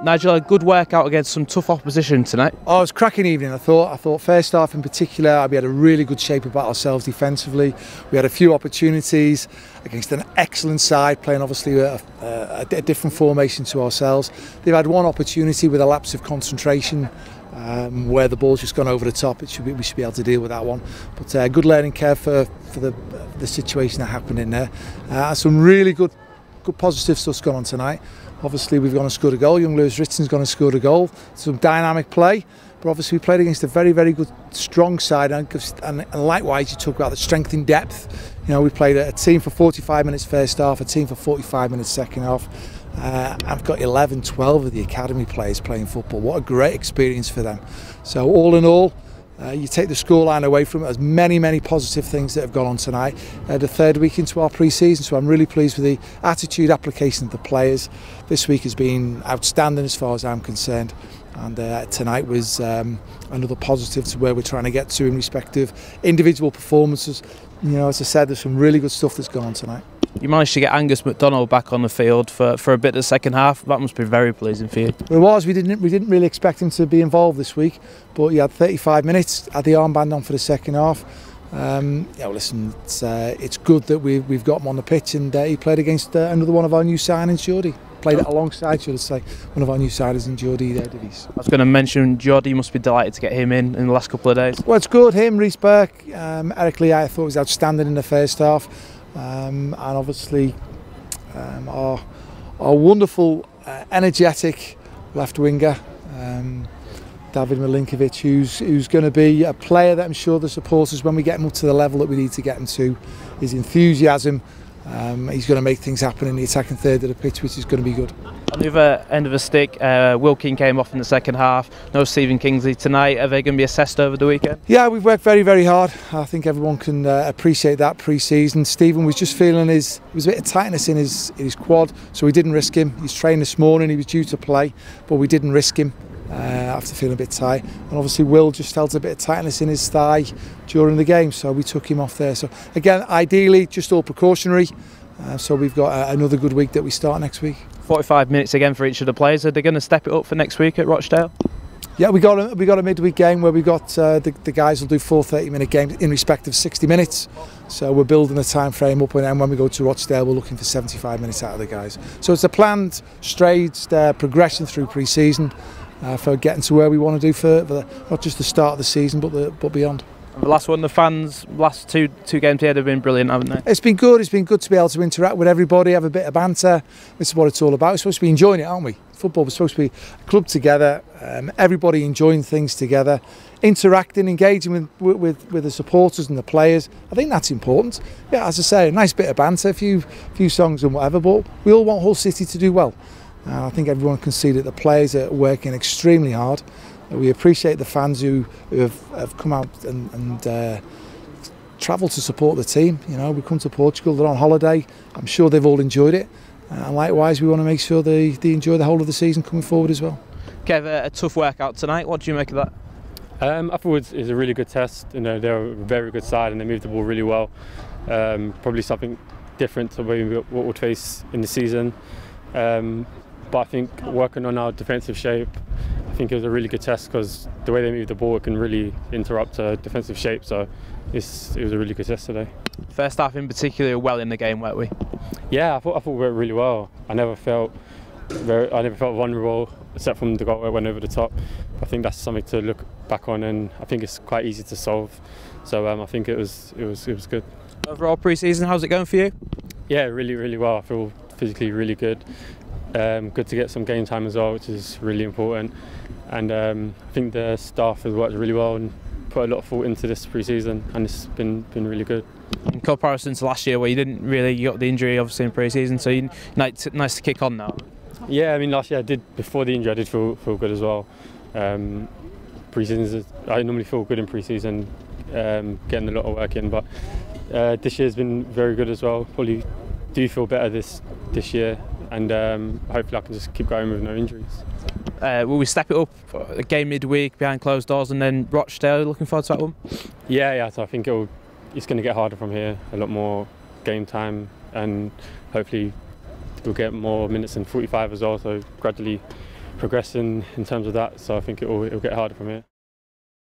Nigel, a good workout against some tough opposition tonight. Oh, it was a cracking evening. I thought first half in particular, we had a really good shape about ourselves defensively. We had a few opportunities against an excellent side, playing obviously a different formation to ourselves. They've had one opportunity with a lapse of concentration, where the ball's just gone over the top. We should be able to deal with that one. But a good learning curve for the situation that happened in there. Some really good positive stuff's gone on tonight. Obviously we've gone and scored a goal. Young Lewis Ritzen's gone and scored a goal. Some dynamic play, but obviously we played against a very, very good, strong side, and likewise you talk about the strength in depth. You know, we played a team for 45 minutes first half, a team for 45 minutes second half. I've got 11, 12 of the academy players playing football. What a great experience for them. So all in all, you take the scoreline away from it. There's many positive things that have gone on tonight. The third week into our pre-season, so I'm really pleased with the attitude, application of the players. This week has been outstanding as far as I'm concerned, and tonight was another positive to where we're trying to get to in respect of individual performances. You know, as I said, there's some really good stuff that's gone on tonight. You managed to get Angus McDonald back on the field for a bit of the second half. That must be very pleasing for you. It was. We didn't really expect him to be involved this week, but he had 35 minutes, had the armband on for the second half. Yeah, listen, it's good that we've got him on the pitch, and he played against another one of our new signings, Geordie. Played it alongside, should I say, one of our new signings in Geordie there, Divies. I was going to mention Geordie. You must be delighted to get him in the last couple of days. Well, it's good. Him, Rhys Burke, Eric Lee, I thought was outstanding in the first half. And obviously our wonderful, energetic left winger, David Milinkovic, who's going to be a player that I'm sure the supporters, when we get him up to the level that we need to get him to, his enthusiasm, he's going to make things happen in the attacking third of the pitch, which is going to be good. On the other end of the stick, Wilkin came off in the second half. No Stephen Kingsley tonight. Are they going to be assessed over the weekend? Yeah, we've worked very hard. I think everyone can appreciate that pre-season. Stephen was just feeling there was a bit of tightness in his quad, so we didn't risk him. He's trained this morning. He was due to play, but we didn't risk him after feeling a bit tight. And obviously Will just felt a bit of tightness in his thigh during the game, so we took him off there. So again, ideally, just all precautionary. So we've got another good week that we start next week. 45 minutes again for each of the players. Are they going to step it up for next week at Rochdale? Yeah, we got a midweek game where we've got the guys will do 4 30-minute games in respect of 60 minutes. So we're building a time frame up, and then when we go to Rochdale, we're looking for 75 minutes out of the guys. So it's a planned, staged progression through pre-season for getting to where we want to do for not just the start of the season, but beyond. The last one, the fans, last two games here have been brilliant, haven't they? It's been good. It's been good to be able to interact with everybody, have a bit of banter. This is what it's all about. We're supposed to be enjoying it, aren't we? Football, we're supposed to be a club together, everybody enjoying things together, interacting, engaging with the supporters and the players. I think that's important. Yeah, as I say, a nice bit of banter, a few songs and whatever, but we all want Hull City to do well. I think everyone can see that the players are working extremely hard. We appreciate the fans who have come out and travelled to support the team. You know, we come to Portugal, they're on holiday. I'm sure they've all enjoyed it. And likewise, we want to make sure they enjoy the whole of the season coming forward as well. Kev, a tough workout tonight. What do you make of that? I thought it was a really good test. You know, they're a very good side and they moved the ball really well. Probably something different to what we'll face in the season. But I think working on our defensive shape, I think it was a really good test because the way they move the ball, it can really interrupt a defensive shape. So it was a really good test today. First half in particular, well in the game, weren't we? Yeah, I thought we went really well. I never felt vulnerable except from the goal that went over the top. I think that's something to look back on, and I think it's quite easy to solve. So I think it was good. Overall pre-season, how's it going for you? Yeah, really well. I feel physically really good. Good to get some game time as well, which is really important. And I think the staff has worked really well and put a lot of thought into this pre-season, and it's been really good. In comparison to last year, where you got the injury obviously in pre-season, so nice to kick on now. Yeah, I mean last year before the injury I did feel good as well. Pre-season, I normally feel good in pre-season, getting a lot of work in, but this year's been very good as well. Probably do feel better this year, and hopefully I can just keep going with no injuries. Will we step it up a game midweek behind closed doors and then Rochdale? Looking forward to that one? Yeah, so I think it's going to get harder from here, a lot more game time, and hopefully we'll get more minutes than 45 as well, so gradually progressing in terms of that. So I think it'll get harder from here.